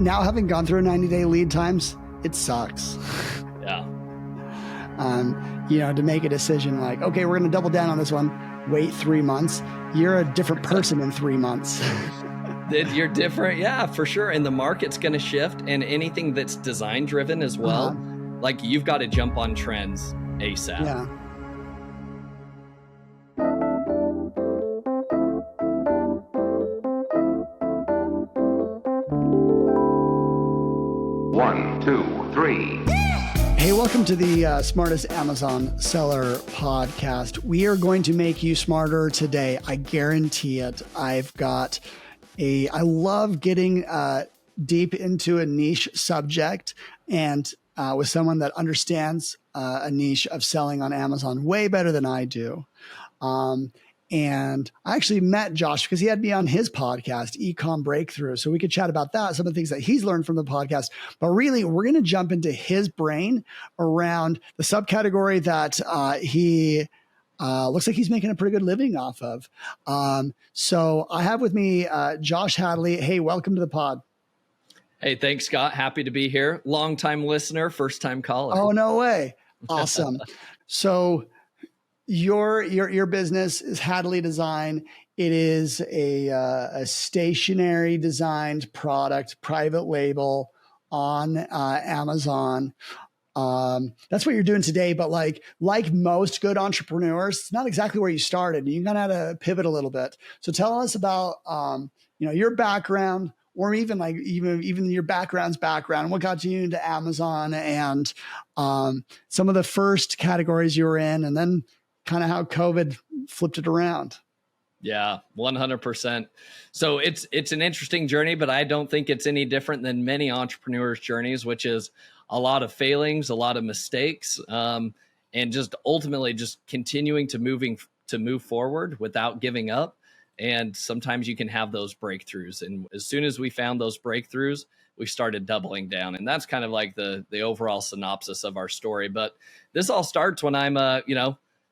now having gone through 90-day lead times, it sucks. Yeah. To make a decision like, okay, we're going to double down on this one. Wait 3 months. You're a different person in 3 months. You're different. Yeah, for sure. And the market's going to shift, and anything that's design driven as well. Like, you've got to jump on trends ASAP. Yeah. One, two, three. Hey, welcome to the Smartest Amazon Seller Podcast. We are going to make you smarter today. I guarantee it. I love getting deep into a niche subject and with someone that understands a niche of selling on Amazon way better than I do. And I actually met Josh because he had me on his podcast, Ecom Breakthrough. So we could chat about that, some of the things that he's learned from the podcast. But really, we're going to jump into his brain around the subcategory that he looks like he's making a pretty good living off of. So I have with me Josh Hadley. Hey, welcome to the pod. Hey, thanks, Scott. Happy to be here. Long-time listener, first-time caller. Oh, no way. Awesome. So your business is Hadley Design. It is a stationery designed product, private label on Amazon. That's what you're doing today. But like most good entrepreneurs, it's not exactly where you started. You kind of had to pivot a little bit. So tell us about your background, or even your background, what got you into Amazon, and some of the first categories you were in, and then kind of how COVID flipped it around. Yeah, 100%. So it's an interesting journey, but I don't think it's any different than many entrepreneurs' journeys, which is a lot of failings, a lot of mistakes, and just ultimately just continuing to move forward without giving up. And sometimes you can have those breakthroughs. And as soon as we found those breakthroughs, we started doubling down. And that's kind of like the overall synopsis of our story. But this all starts when I'm a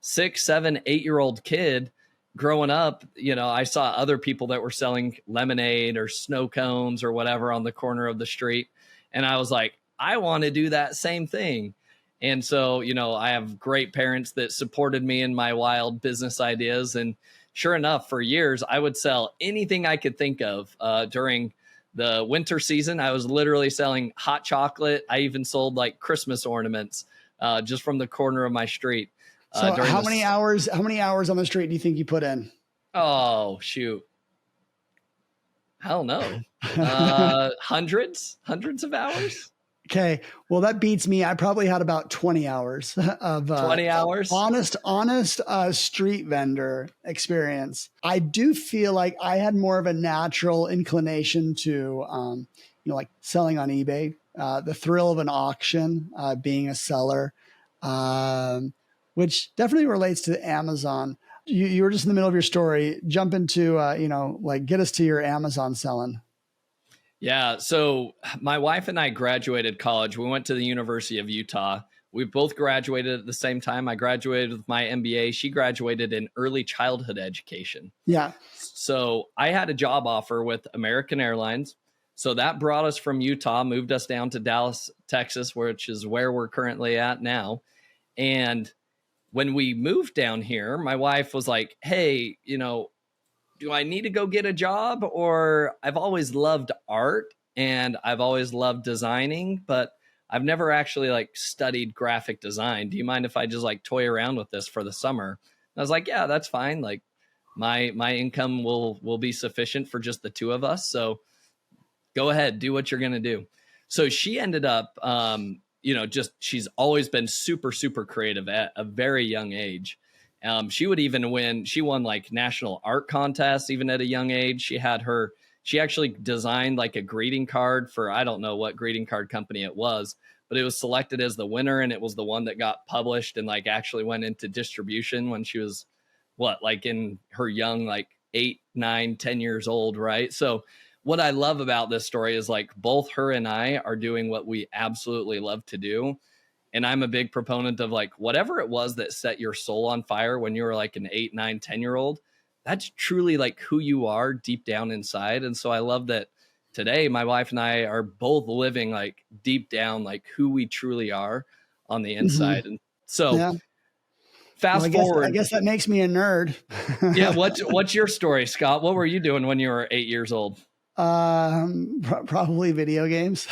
6, 7, 8-year-old kid growing up. I saw other people that were selling lemonade or snow cones or whatever on the corner of the street. And I was like, I want to do that same thing. And so, I have great parents that supported me in my wild business ideas. And sure enough, for years, I would sell anything I could think of. During the winter season, I was literally selling hot chocolate. I even sold like Christmas ornaments just from the corner of my street. So how many hours on the street do you think you put in? Oh, shoot. I don't know. Hundreds of hours. Okay. Well, that beats me. I probably had about 20 hours of 20 hours. Honest street vendor experience. I do feel like I had more of a natural inclination to, like selling on eBay, the thrill of an auction, being a seller, which definitely relates to Amazon. You were just in the middle of your story. Jump into, get us to your Amazon selling. Yeah. So my wife and I graduated college. We went to the University of Utah. We both graduated at the same time. I graduated with my MBA. She graduated in early childhood education. Yeah. So I had a job offer with American Airlines. So that brought us from Utah, moved us down to Dallas, Texas, which is where we're currently at now. And when we moved down here, my wife was like, hey, do I need to go get a job? Or I've always loved art and I've always loved designing, but I've never actually studied graphic design. Do you mind if I just toy around with this for the summer? And I was like, yeah, that's fine. Like my income will be sufficient for just the two of us. So go ahead, do what you're going to do. So she ended up, she's always been super, super creative at a very young age. She won national art contests, even at a young age. She actually designed a greeting card for, I don't know what greeting card company it was, but it was selected as the winner. And it was the one that got published and actually went into distribution when she was in her young, 8, 9, 10 years old. Right. So what I love about this story is both her and I are doing what we absolutely love to do. And I'm a big proponent of whatever it was that set your soul on fire when you were an 8, 9, 10-year-old, that's truly who you are deep down inside. And so I love that, today my wife and I are both living like deep down, like who we truly are on the inside. And so Yeah. Well, fast I forward. guess that makes me a nerd. Yeah. What's your story, Scott? What were you doing when you were 8 years old? Probably video games.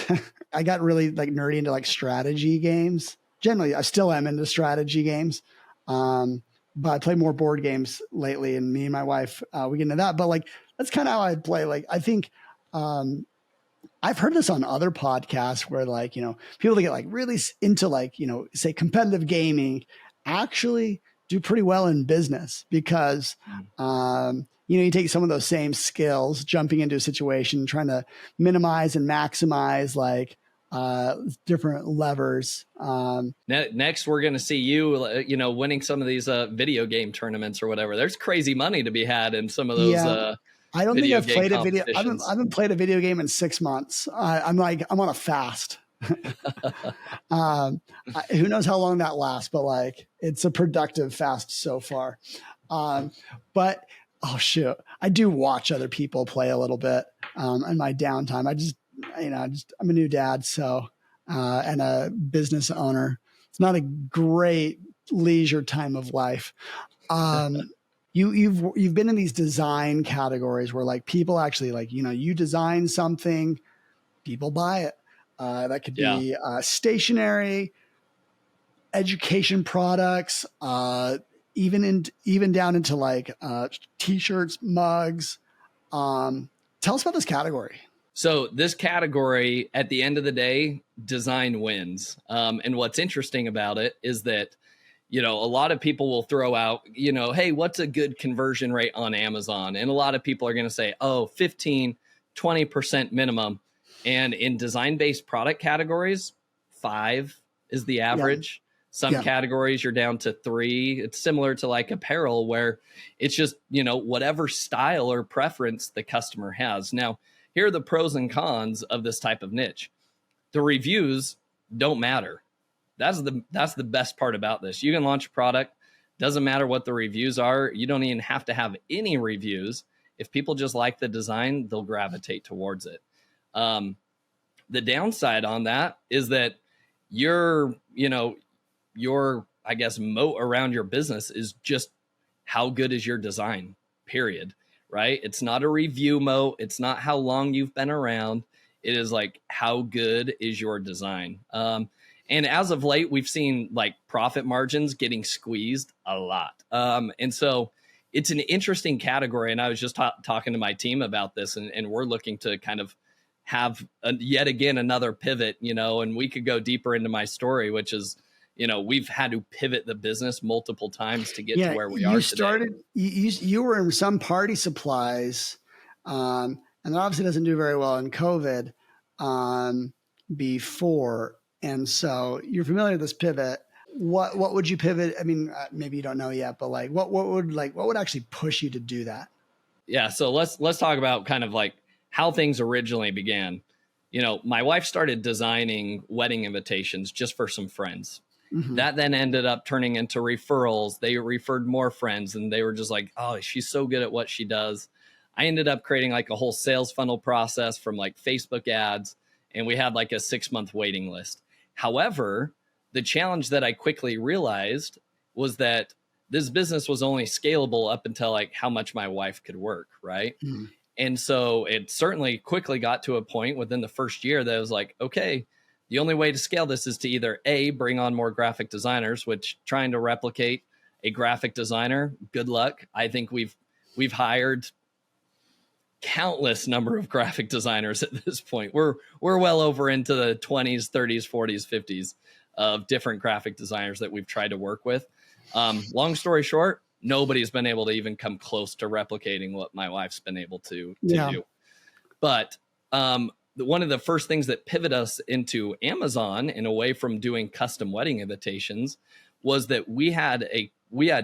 I got really like nerdy into like strategy games. Generally, I still am into strategy games. But I play more board games lately, and me and my wife, we get into that. But like, that's kind of how I play. Like, I think, I've heard this on other podcasts where like, people that get like really into like, say competitive gaming actually do pretty well in business because, you take some of those same skills, jumping into a situation, trying to minimize and maximize like different levers. Next, we're going to see you, winning some of these video game tournaments or whatever. There's crazy money to be had in some of those. Yeah. I don't think I've played a video. I haven't played a video game in 6 months. I'm on a fast. Who knows how long that lasts, but like it's a productive fast so far. But oh shoot, I do watch other people play a little bit in my downtime. I'm a new dad, so and a business owner. It's not a great leisure time of life. You've been in these design categories where like people actually like, you design something, people buy it. That could be stationery, education products, even down into like t-shirts, mugs. Tell us about this category. So this category, at the end of the day, design wins. And what's interesting about it is that, a lot of people will throw out, hey, what's a good conversion rate on Amazon? And a lot of people are going to say, 15, 20% minimum. And in design-based product categories, 5 is the average. Some categories you're down to 3. It's similar to like apparel where it's just, whatever style or preference the customer has. Now, here are the pros and cons of this type of niche. The reviews don't matter. That's the best part about this. You can launch a product. Doesn't matter what the reviews are. You don't even have to have any reviews. If people just like the design, they'll gravitate towards it. The downside on that is that your, I guess, moat around your business is just how good is your design, period, right? It's not a review moat. It's not how long you've been around. It is like, how good is your design? And as of late, we've seen like profit margins getting squeezed a lot. And so it's an interesting category. And I was just talking to my team about this, and we're looking to kind of have yet again another pivot, and we could go deeper into my story, which is, we've had to pivot the business multiple times to get to where we are today. You were in some party supplies, and that obviously doesn't do very well in COVID before. And so you're familiar with this pivot. What would you pivot? I mean, maybe you don't know yet, but like, what would actually push you to do that? Yeah. So let's talk about kind of like how things originally began. My wife started designing wedding invitations just for some friends. Mm-hmm. That then ended up turning into referrals. They referred more friends, and they were just like, oh, she's so good at what she does. I ended up creating like a whole sales funnel process from like Facebook ads, and we had like a 6-month waiting list. However, the challenge that I quickly realized was that this business was only scalable up until like how much my wife could work, right? Mm-hmm. And so it certainly quickly got to a point within the first year that I was like, okay, the only way to scale this is to either A, bring on more graphic designers, which trying to replicate a graphic designer, good luck. I think we've hired countless number of graphic designers at this point. We're well over into the 20s, 30s, 40s, 50s of different graphic designers that we've tried to work with. Long story short, nobody's been able to even come close to replicating what my wife's been able to do. But one of the first things that pivoted us into Amazon and away from doing custom wedding invitations was that we had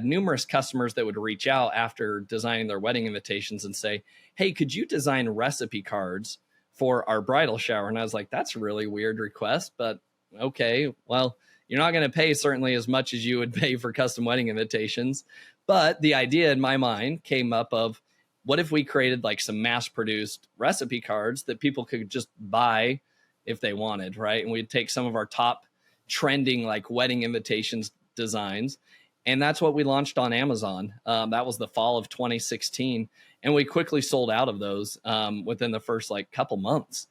numerous customers that would reach out after designing their wedding invitations and say, hey, could you design recipe cards for our bridal shower? And I was like, that's a really weird request, but okay, well, you're not going to pay certainly as much as you would pay for custom wedding invitations. But the idea in my mind came up of, what if we created like some mass produced recipe cards that people could just buy if they wanted, right? And we'd take some of our top trending like wedding invitations designs. And that's what we launched on Amazon. That was the fall of 2016. And we quickly sold out of those within the first like couple months.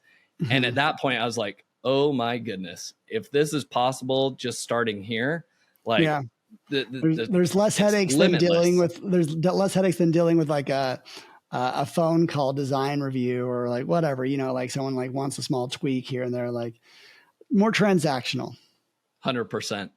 And at that point, I was like, oh my goodness, if this is possible, just starting here, like there's less headaches than dealing with, like a phone call design review or like whatever, like someone like wants a small tweak here and there, like more transactional. 100%.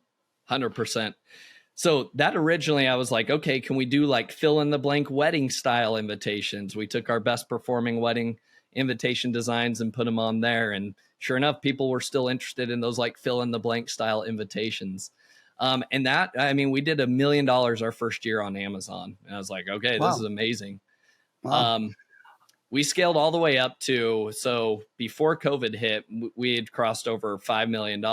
So that originally I was like, okay, can we do like fill in the blank wedding style invitations? We took our best performing wedding invitation designs and put them on there. And sure enough, people were still interested in those like fill in the blank style invitations. And that, I mean, we did $1 million our first year on Amazon. And I was like, okay, wow. This is amazing. Wow. We scaled all the way up to, so before COVID hit, we had crossed over $5 million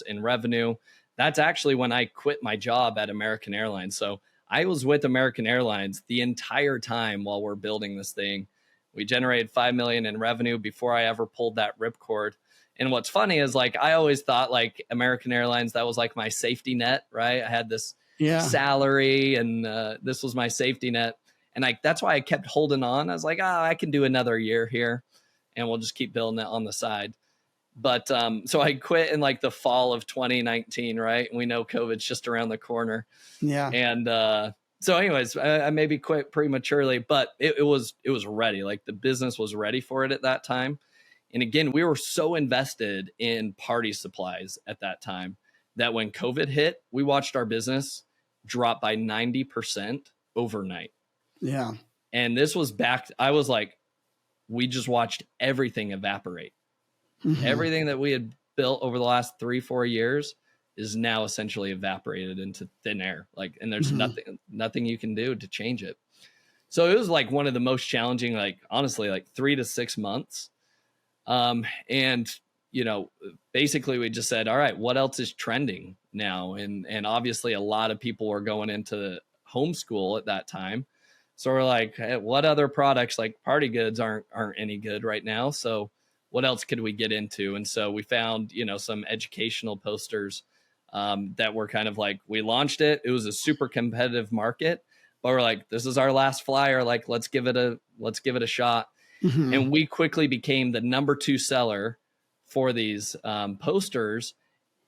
in revenue. That's actually when I quit my job at American Airlines. So I was with American Airlines the entire time while we're building this thing. We generated $5 million in revenue before I ever pulled that ripcord. And what's funny is like, I always thought like American Airlines, that was like my safety net, right? I had this salary and this was my safety net. And that's why I kept holding on. I was like, I can do another year here and we'll just keep building it on the side. But so I quit in like the fall of 2019, right? And we know COVID's just around the corner. Yeah. And so anyways, I maybe quit prematurely, but it was ready. Like the business was ready for it at that time. And again, we were so invested in party supplies at that time that when COVID hit, we watched our business drop by 90% overnight. Yeah. And this was I was like, we just watched everything evaporate. Mm-hmm. Everything that we had built over the last 3-4 years is now essentially evaporated into thin air. Like, and there's nothing you can do to change it. So it was like one of the most challenging, like honestly, like 3 to 6 months. And basically we just said, all right, what else is trending now? And obviously a lot of people were going into homeschool at that time. So we're like, hey, what other products like party goods aren't any good right now? So what else could we get into? And so we found, some educational posters that were kind of like, we launched it. It was a super competitive market, but we're like, this is our last flyer. Like, let's give it a shot. Mm-hmm. And we quickly became the number 2 seller for these posters.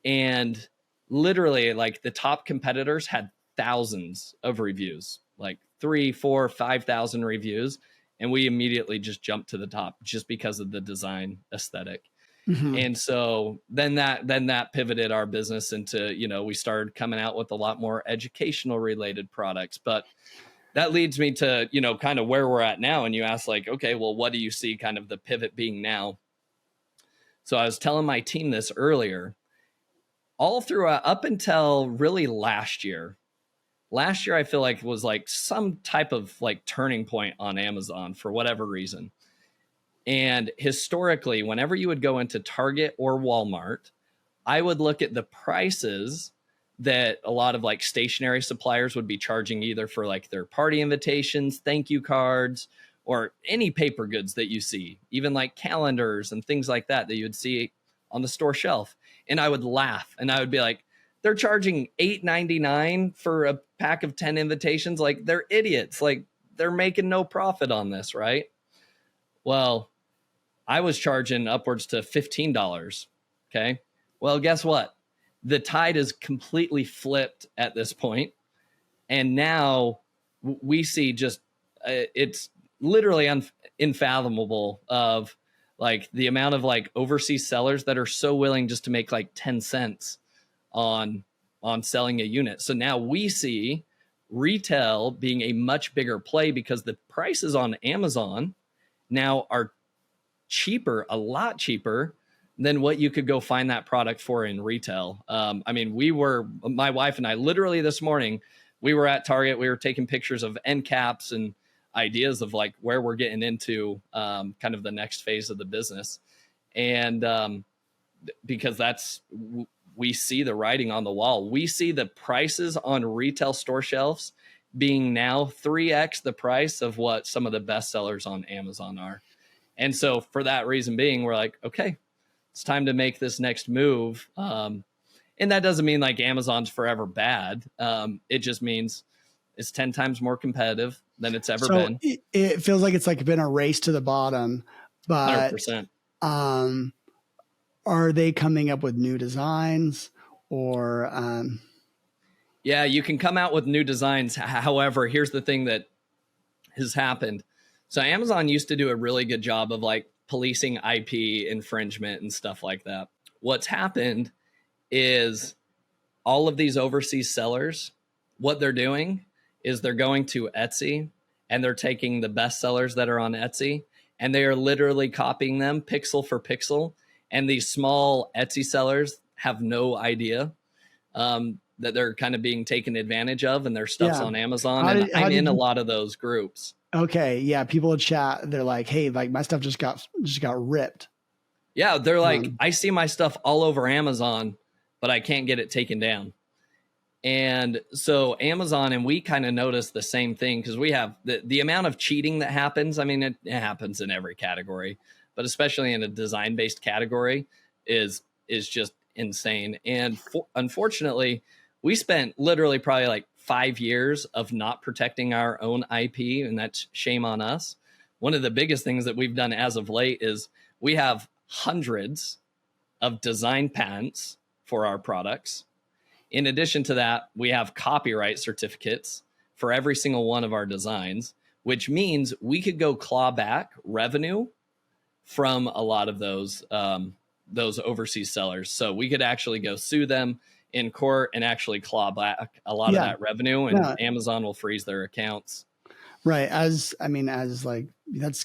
And literally like the top competitors had thousands of reviews, like 3, 4, 5,000 reviews. And we immediately just jumped to the top just because of the design aesthetic. Mm-hmm. And so then that pivoted our business into, we started coming out with a lot more educational related products. But that leads me to, kind of where we're at now. And you ask like, okay, well, what do you see kind of the pivot being now? So I was telling my team this earlier, all through up until really last year, I feel like was like some type of like turning point on Amazon for whatever reason. And historically, whenever you would go into Target or Walmart, I would look at the prices that a lot of like stationery suppliers would be charging either for like their party invitations, thank you cards, or any paper goods that you see, even like calendars and things like that you would see on the store shelf. And I would laugh and I would be like, they're charging $8.99 for a pack of 10 invitations. Like they're idiots. Like they're making no profit on this, right? Well, I was charging upwards to $15. Okay. Well, guess what? The tide is completely flipped at this point. And now we see just, it's literally unfathomable of like the amount of like overseas sellers that are so willing just to make like 10 cents on selling a unit. So now we see retail being a much bigger play because the prices on Amazon now are cheaper, a lot cheaper than what you could go find that product for in retail. I mean, my wife and I literally this morning, we were at Target, we were taking pictures of end caps and ideas of like where we're getting into kind of the next phase of the business. And because we see the writing on the wall. We see the prices on retail store shelves being now 3x the price of what some of the best sellers on Amazon are. And so for that reason being, we're like, okay, it's time to make this next move. And that doesn't mean like Amazon's forever bad. It just means it's 10 times more competitive than it's ever been. It feels like it's like been a race to the bottom, but 100%. Are they coming up with new designs or? Yeah, you can come out with new designs. However, here's the thing that has happened. So Amazon used to do a really good job of like policing IP infringement and stuff like that. What's happened is all of these overseas sellers, what they're doing is they're going to Etsy and they're taking the best sellers that are on Etsy and they are literally copying them pixel for pixel. And these small Etsy sellers have no idea that they're kind of being taken advantage of and their stuff's on Amazon. I'm in a lot of those groups. Okay. Yeah. People chat. They're like, hey, like my stuff just got ripped. Yeah. They're like, I see my stuff all over Amazon, but I can't get it taken down. And so Amazon, and we kind of notice the same thing because we have the amount of cheating that happens. I mean, it happens in every category, but especially in a design-based category is just insane. And unfortunately, we spent literally probably like 5 years of not protecting our own IP, and that's shame on us. One of the biggest things that we've done as of late is we have hundreds of design patents for our products. In addition to that, we have copyright certificates for every single one of our designs, which means we could go claw back revenue from a lot of those overseas sellers. So we could actually go sue them in court and actually claw back a lot of that revenue, and Amazon will freeze their accounts. Right. That's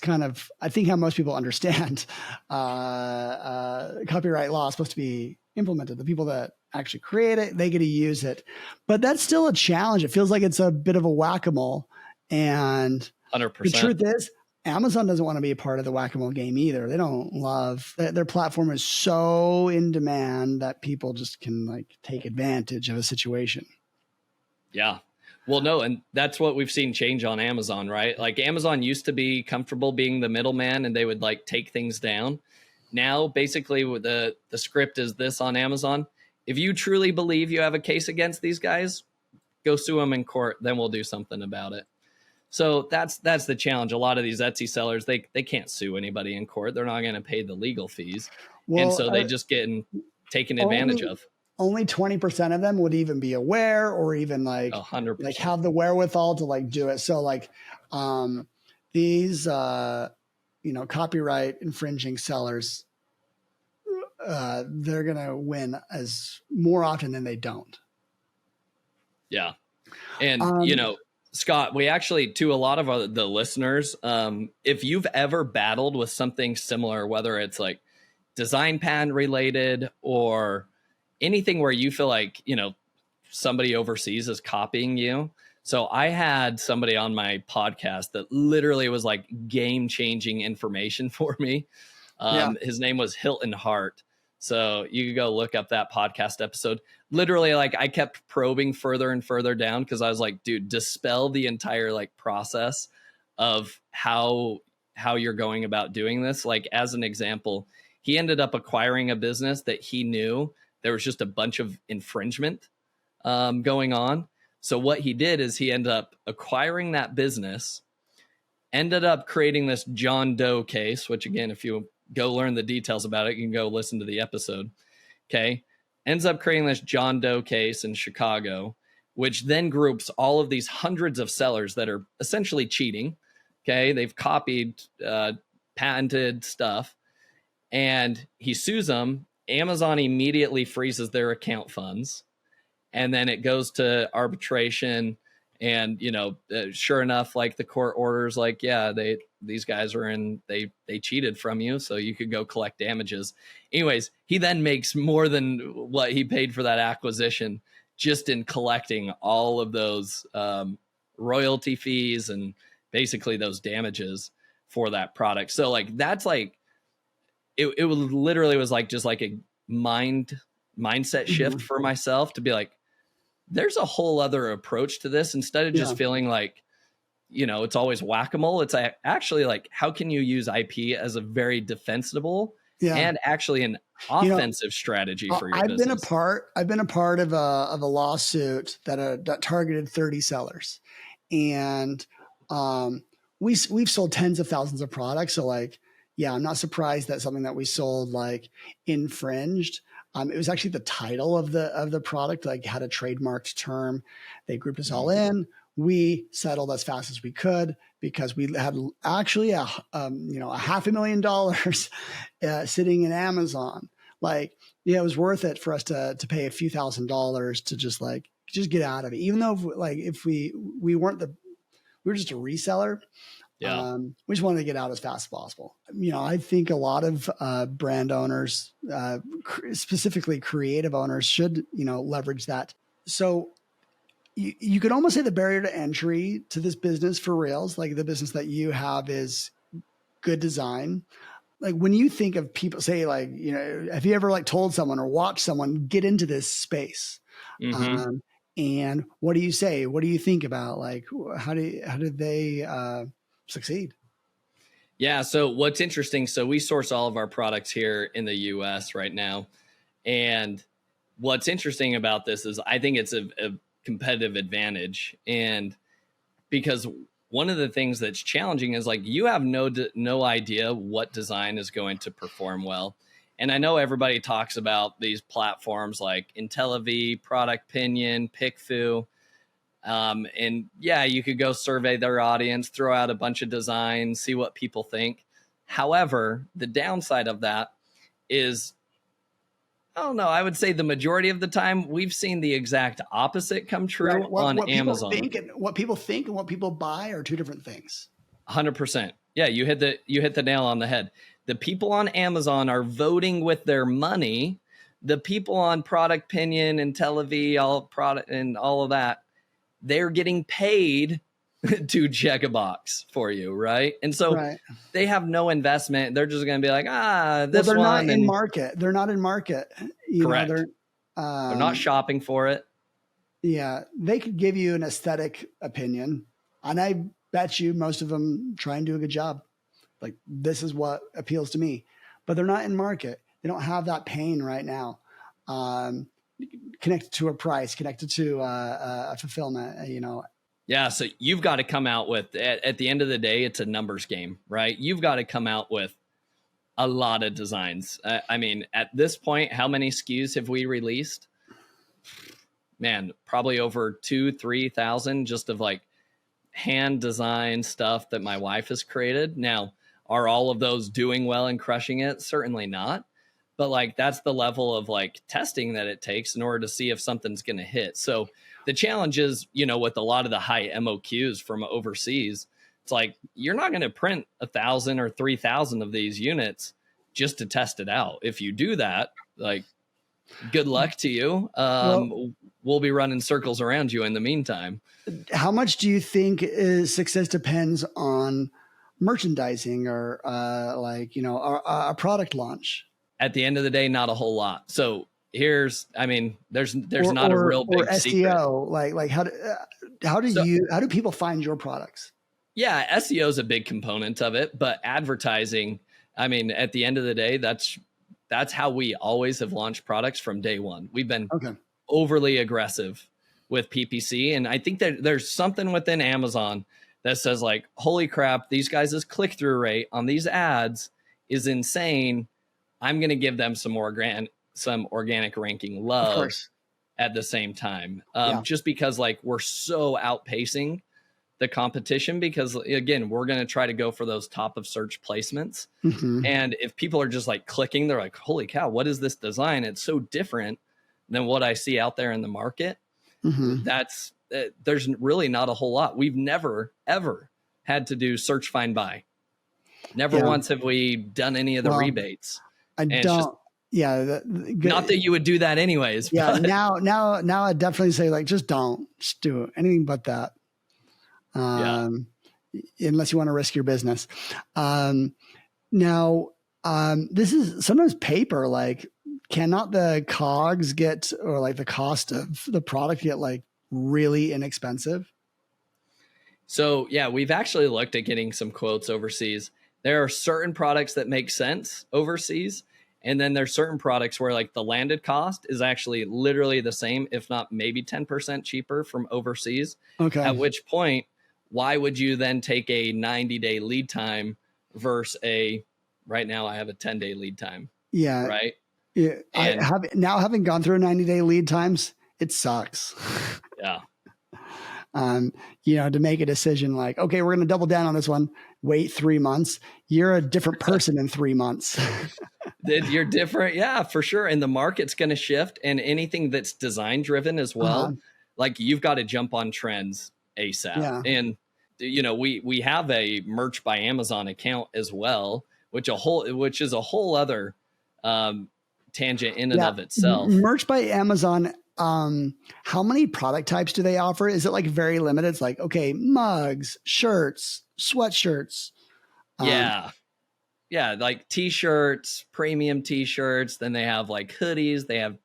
kind of, I think how most people understand copyright law is supposed to be implemented. The people that actually create it, they get to use it, but that's still a challenge. It feels like it's a bit of a whack-a-mole, and 100%. The truth is Amazon doesn't want to be a part of the whack-a-mole game either. They don't love their platform is so in demand that people just can like take advantage of a situation. Yeah. Well, no, and that's what we've seen change on Amazon, right? Like Amazon used to be comfortable being the middleman and they would like take things down. Now, basically, the script is this on Amazon. If you truly believe you have a case against these guys, go sue them in court. Then we'll do something about it. So that's the challenge. A lot of these Etsy sellers, they can't sue anybody in court. They're not going to pay the legal fees. Well, and so they just get taken advantage of. Only 20% of them would even be aware or even like 100%. Like have the wherewithal to like do it. So like these copyright infringing sellers, they're gonna win as more often than they don't. Yeah. And Scott, we actually, to a lot of the listeners, if you've ever battled with something similar, whether it's like design patent related or anything where you feel like, somebody overseas is copying you. So I had somebody on my podcast that literally was like game-changing information for me. His name was Hilton Hart. So you could go look up that podcast episode. Literally, like I kept probing further and further down because I was like, dude, dispel the entire like process of how you're going about doing this. Like as an example, he ended up acquiring a business that he knew there was just a bunch of infringement going on. So what he did is he ended up acquiring that business, ended up creating this John Doe case, which again, if you go learn the details about it, you can go listen to the episode. Okay. Ends up creating this John Doe case in Chicago, which then groups all of these hundreds of sellers that are essentially cheating. Okay. They've copied, patented stuff, and he sues them. Amazon immediately freezes their account funds. And then it goes to arbitration. And, sure enough, like the court orders, like, yeah, these guys are they cheated from you, so you could go collect damages. Anyways, he then makes more than what he paid for that acquisition just in collecting all of those royalty fees and basically those damages for that product. So like, that's like, it literally was like, just like a mindset shift for myself to be like, there's a whole other approach to this. Instead of just feeling like, it's always whack-a-mole. It's actually like, how can you use IP as a very defensible and actually an offensive strategy for your business? I've been a part of a lawsuit that targeted 30 sellers, and we've sold tens of thousands of products. So like, I'm not surprised that something that we sold like infringed. It was actually the title of the product, like had a trademarked term. They grouped us all in. We settled as fast as we could because we had actually $500,000 sitting in Amazon. Like, it was worth it for us to pay a few $1,000s to just get out of it. Even though if we were just a reseller. Yeah. We just wanted to get out as fast as possible. I think a lot of brand owners, specifically creative owners, should, leverage that. So you could almost say the barrier to entry to this business for reals, like the business that you have, is good design. Like when you think of people, say have you ever told someone or watched someone get into this space? Mm-hmm. And what do you say? What do you think about how did they succeed? Yeah. So what's interesting, so we source all of our products here in the US right now. And what's interesting about this is I think it's a competitive advantage. And because one of the things that's challenging is you have no idea what design is going to perform well. And I know everybody talks about these platforms like IntelliV, Product Pinion, PickFu. And you could go survey their audience, throw out a bunch of designs, see what people think. However, the downside of that is, I don't know, I would say the majority of the time we've seen the exact opposite come true on Amazon. What people think and what people buy are two different things. 100%. Yeah, you hit the nail on the head. The people on Amazon are voting with their money. The people on Product Pinion and IntelliV, all of that, they're getting paid to check a box for you, right? And so they have no investment. They're just going to be like, this they're one. Not in market. They're not in market. Correct. They're not shopping for it. Yeah, they could give you an aesthetic opinion, and I bet you most of them try and do a good job. Like, this is what appeals to me, but they're not in market. They don't have that pain right now. Connected to a price, connected to a fulfillment, Yeah. So you've got to come out with, at the end of the day, it's a numbers game, right? You've got to come out with a lot of designs. I mean, at this point, how many SKUs have we released? Man, probably over 2,000-3,000 just of hand design stuff that my wife has created. Now, are all of those doing well and crushing it? Certainly not. But that's the level of testing that it takes in order to see if something's going to hit. So the challenge is, with a lot of the high MOQs from overseas, it's you're not going to print 1,000 or 3,000 of these units just to test it out. If you do that, good luck to you. We'll be running circles around you in the meantime. How much do you think success depends on merchandising or a product launch? At the end of the day, not a whole lot. So there's not a real big SEO, secret. How do people find your products? Yeah, SEO is a big component of it, but advertising, at the end of the day, that's how we always have launched products from day one. We've been overly aggressive with PPC. And I think that there's something within Amazon that says holy crap, these guys' click-through rate on these ads is insane. I'm going to give them some organic ranking love at the same time. Just because we're so outpacing the competition, because again, we're going to try to go for those top of search placements. Mm-hmm. And if people are just clicking, they're holy cow, what is this design? It's so different than what I see out there in the market. Mm-hmm. There's really not a whole lot. We've never, ever had to do search, find, buy. Never once have we done any of the rebates. Not that you would do that anyways. Yeah. But now I definitely say just don't just do anything but that. Unless you want to risk your business. This is sometimes paper cannot the cogs get, or like the cost of the product get like really inexpensive? So yeah, we've actually looked at getting some quotes overseas. There are certain products that make sense overseas. And then there's certain products where like the landed cost is actually literally the same, if not maybe 10% cheaper from overseas. Okay. At which point, why would you then take a 90-day lead time versus right now I have a 10-day lead time. Yeah. Right. Yeah. And having gone through 90-day lead times, it sucks. yeah. To make a decision like, okay, we're going to double down on this one. Wait 3 months. You're a different person in 3 months. You're different. Yeah, for sure. And the market's going to shift, and anything that's design driven as well. Like you've got to jump on trends ASAP. Yeah. And, we have a Merch by Amazon account as well, which is a whole other tangent in and of itself. Merch by Amazon. How many product types do they offer? Is it like very limited? It's like, okay, mugs, shirts, sweatshirts. Yeah. Like t-shirts, premium t-shirts. Then they have like hoodies. They have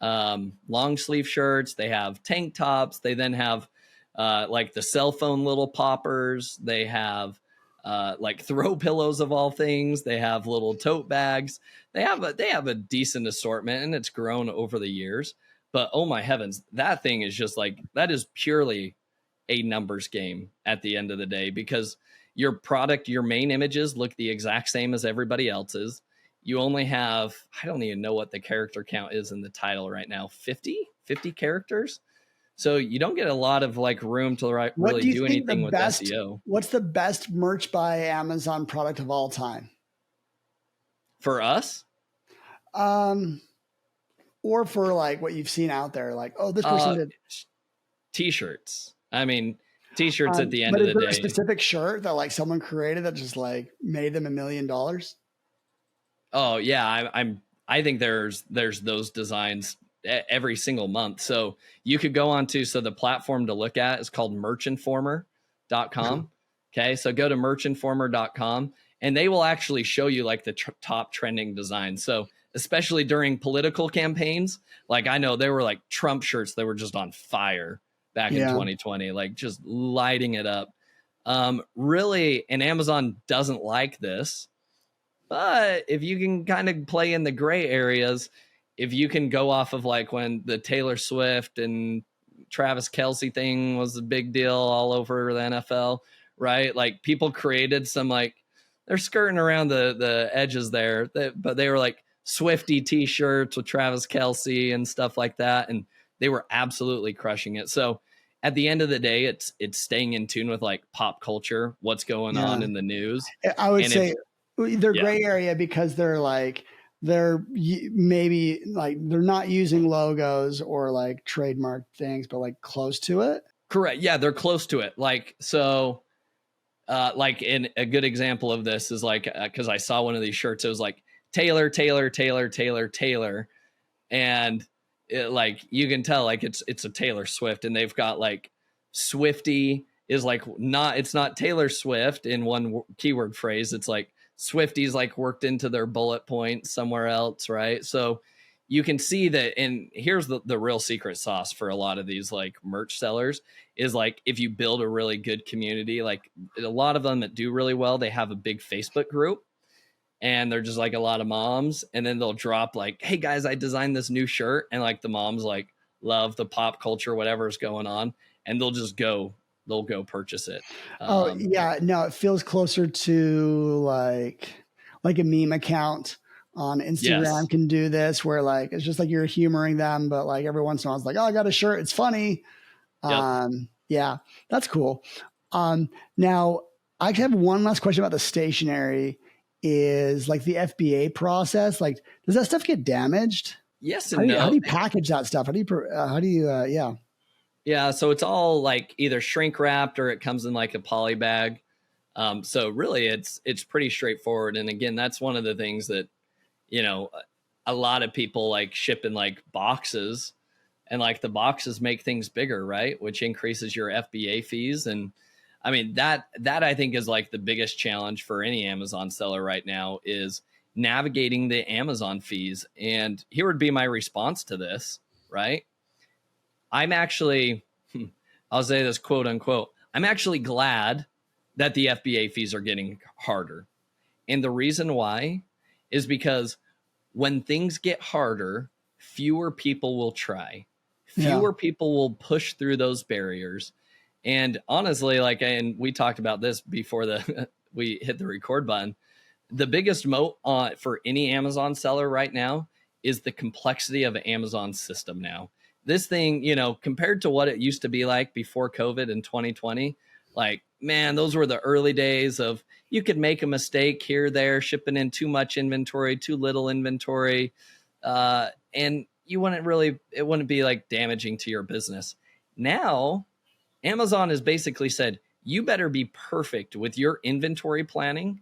long sleeve shirts. They have tank tops. They then have like the cell phone little poppers. They have like throw pillows of all things. They have little tote bags. They have a decent assortment, and it's grown over the years. But oh my heavens, that thing is just like, that is purely a numbers game at the end of the day, because your product, your main images look the exact same as everybody else's. You only have, I don't even know what the character count is in the title right now, 50 characters. So you don't get a lot of like room to really do anything with SEO. What's the best Merch by Amazon product of all time? For us? Or for like what you've seen out there, like, oh, this person did t-shirts. I mean, t-shirts at the end of the day. But is there a specific shirt that like someone created that just like made them $1 million? Oh yeah, I think there's those designs every single month. So you could go on to, so the platform to look at is called merchinformer.com. Okay, so go to merchinformer.com, and they will actually show you like the top trending designs. So especially during political campaigns, like I know there were like Trump shirts that were just on fire back in 2020, like just lighting it up. Really, and Amazon doesn't like this, but if you can kind of play in the gray areas, if you can go off of like when the Taylor Swift and Travis Kelce thing was a big deal all over the NFL, right? Like people created some, like they're skirting around the edges there, but they were like Swifty t-shirts with Travis Kelce and stuff like that. And they were absolutely crushing it. So at the end of the day, it's staying in tune with like pop culture, what's going on in the news. I would say they're gray area because they're maybe like they're not using logos or like trademark things, but like close to it. Correct. Yeah, they're close to it. Like, so like in a good example of this is like, because I saw one of these shirts, it was like Taylor. And like, you can tell like it's a Taylor Swift, and they've got like Swifty is like it's not Taylor Swift in one keyword phrase. It's like Swifties like worked into their bullet point somewhere else. Right. So you can see that. And here's the real secret sauce for a lot of these like merch sellers is like, if you build a really good community, like a lot of them that do really well, they have a big Facebook group. And they're just like a lot of moms, and then they'll drop like, hey guys, I designed this new shirt. And like the moms like love the pop culture, whatever's going on. And they'll go purchase it. It feels closer to like a meme account on Instagram can do this, where like, it's just like you're humoring them, but like every once in a while it's like, oh, I got a shirt, it's funny. Yeah, that's cool. Now I actually have one last question about the stationery. Is like the FBA process, like, does that stuff get damaged? Yes and no. How do you package that stuff? Yeah. So it's all like either shrink wrapped or it comes in like a poly bag. So really it's pretty straightforward. And again, that's one of the things that, a lot of people like ship in like boxes, and like the boxes make things bigger, right? Which increases your FBA fees. And I mean, that I think is like the biggest challenge for any Amazon seller right now is navigating the Amazon fees. And here would be my response to this, right? I'm actually, I'll say this quote unquote, I'm actually glad that the FBA fees are getting harder. And the reason why is because when things get harder, fewer people will try. Fewer people will push through those barriers. And honestly, like, and we talked about this before we hit the record button, the biggest moat for any Amazon seller right now is the complexity of an Amazon system now. This thing, compared to what it used to be like before COVID in 2020, like, man, those were the early days of you could make a mistake here, there, shipping in too much inventory, too little inventory. And it wouldn't be like damaging to your business. Now, Amazon has basically said, you better be perfect with your inventory planning,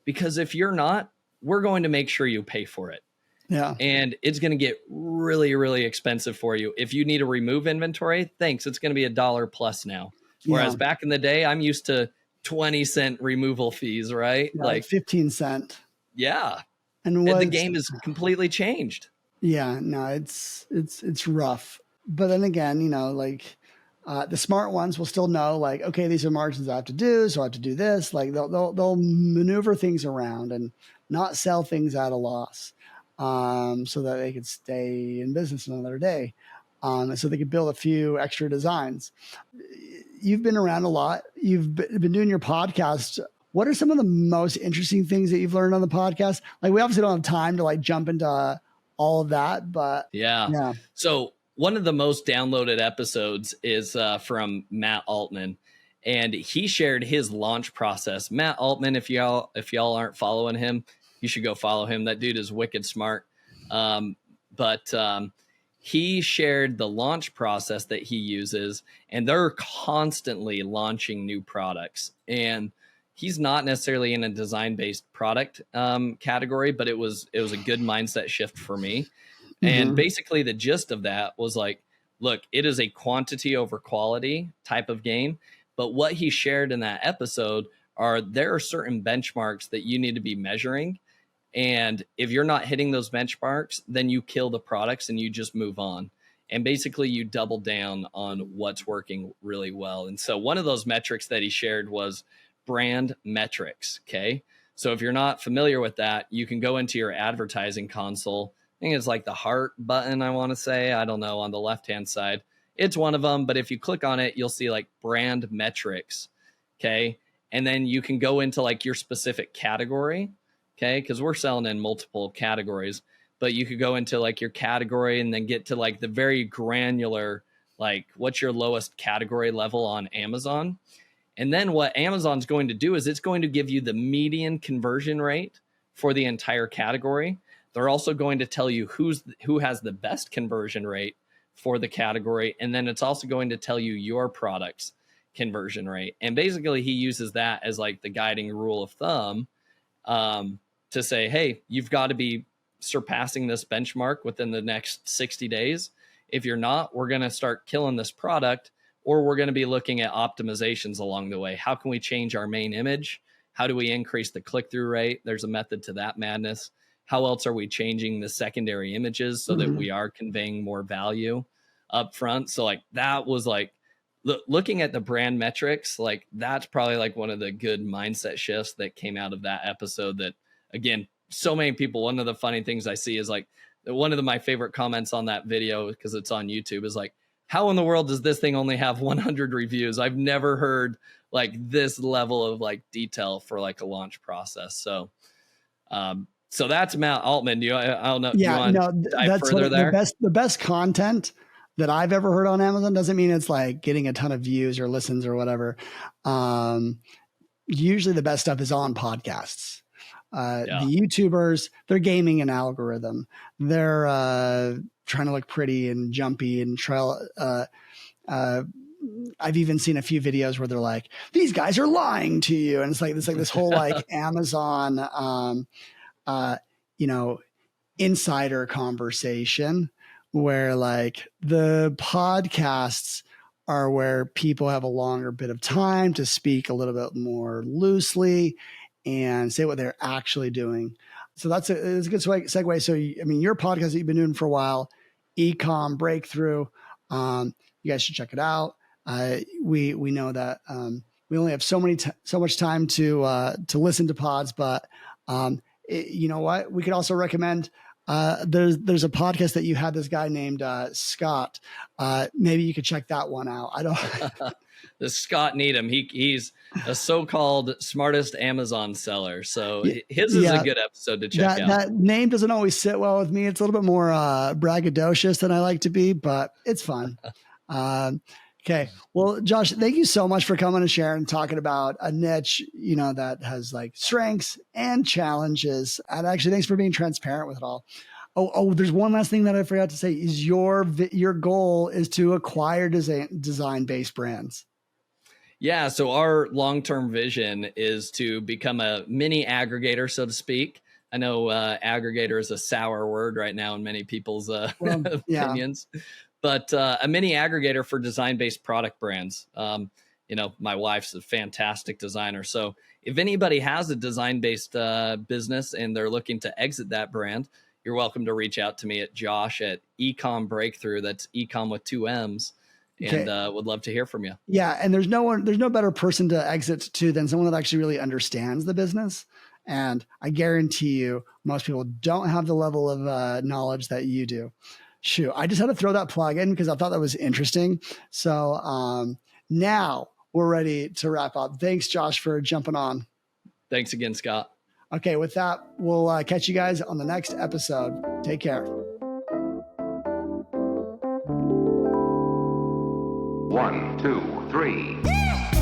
because if you're not, we're going to make sure you pay for it. Yeah. And it's going to get really, really expensive for you. If you need to remove inventory, thanks. It's going to be $1 plus now. Whereas back in the day, I'm used to 20-cent removal fees, right? Yeah, like 15 cent. Yeah. And the game has completely changed. Yeah, no, it's rough. But then again, the smart ones will still know, like, okay, these are margins I have to do, so I have to do this. Like they'll maneuver things around and not sell things at a loss, so that they could stay in business another day, so they could build a few extra designs. You've been around a lot. You've been doing your podcast. What are some of the most interesting things that you've learned on the podcast? Like, we obviously don't have time to like jump into all of that, but yeah. So one of the most downloaded episodes is from Matt Altman, and he shared his launch process. Matt Altman, if y'all aren't following him, you should go follow him. That dude is wicked smart. But he shared the launch process that he uses, and they're constantly launching new products. And he's not necessarily in a design-based product category, but it was a good mindset shift for me. Mm-hmm. And basically the gist of that was like, look, it is a quantity over quality type of game. But what he shared in that episode there are certain benchmarks that you need to be measuring. And if you're not hitting those benchmarks, then you kill the products and you just move on. And basically you double down on what's working really well. And so one of those metrics that he shared was brand metrics. Okay. So if you're not familiar with that, you can go into your advertising console. I think it's like the heart button, I want to say. I don't know, on the left-hand side. It's one of them. But if you click on it, you'll see like brand metrics. Okay. And then you can go into like your specific category. Okay. Because we're selling in multiple categories. But you could go into like your category and then get to like the very granular, like what's your lowest category level on Amazon. And then what Amazon's going to do is it's going to give you the median conversion rate for the entire category. They're also going to tell you who has the best conversion rate for the category. And then it's also going to tell you your product's conversion rate. And basically he uses that as like the guiding rule of thumb to say, hey, you've got to be surpassing this benchmark within the next 60 days. If you're not, we're going to start killing this product, or we're going to be looking at optimizations along the way. How can we change our main image? How do we increase the click-through rate? There's a method to that madness. How else are we changing the secondary images so that we are conveying more value up front? So like that was like looking at the brand metrics, like that's probably like one of the good mindset shifts that came out of that episode. That again, so many people, one of the funny things I see is like one of my favorite comments on that video, because it's on YouTube, is like, how in the world does this thing only have 100 reviews? I've never heard like this level of like detail for like a launch process. So, so that's Matt Altman. I don't know. Yeah, do you want to dive further there? The best content that I've ever heard on Amazon doesn't mean it's like getting a ton of views or listens or whatever. Usually the best stuff is on podcasts. The YouTubers, they're gaming an algorithm. They're trying to look pretty and jumpy and I've even seen a few videos where they're like, these guys are lying to you. And it's like this whole like Amazon, insider conversation where like the podcasts are where people have a longer bit of time to speak a little bit more loosely and say what they're actually doing. So it's a good segue. So, your podcast that you've been doing for a while, Ecom Breakthrough, you guys should check it out. We know that we only have so much time to listen to pods, but you know what? We could also recommend. There's a podcast that you had this guy named Scott. Maybe you could check that one out. I don't. The Scott Needham. He's a so-called smartest Amazon seller. So his is a good episode to check out. That name doesn't always sit well with me. It's a little bit more braggadocious than I like to be, but it's fun. Okay. Well, Josh, thank you so much for coming and sharing and talking about a niche, that has like strengths and challenges. And actually, thanks for being transparent with it all. Oh, there's one last thing that I forgot to say is your goal is to acquire design-based brands. Yeah. So our long-term vision is to become a mini aggregator, so to speak. I know aggregator is a sour word right now in many people's opinions, but a mini aggregator for design-based product brands. My wife's a fantastic designer. So if anybody has a design-based business and they're looking to exit that brand, you're welcome to reach out to me at Josh at Ecom Breakthrough. That's Ecom with 2 M's. And would love to hear from you. Yeah. And there's no better person to exit to than someone that actually really understands the business. And I guarantee you, most people don't have the level of knowledge that you do. Shoot, I just had to throw that plug in because I thought that was interesting. So now we're ready to wrap up. Thanks, Josh, for jumping on. Thanks again, Scott. Okay, with that, we'll catch you guys on the next episode. Take care. 1, 2, 3.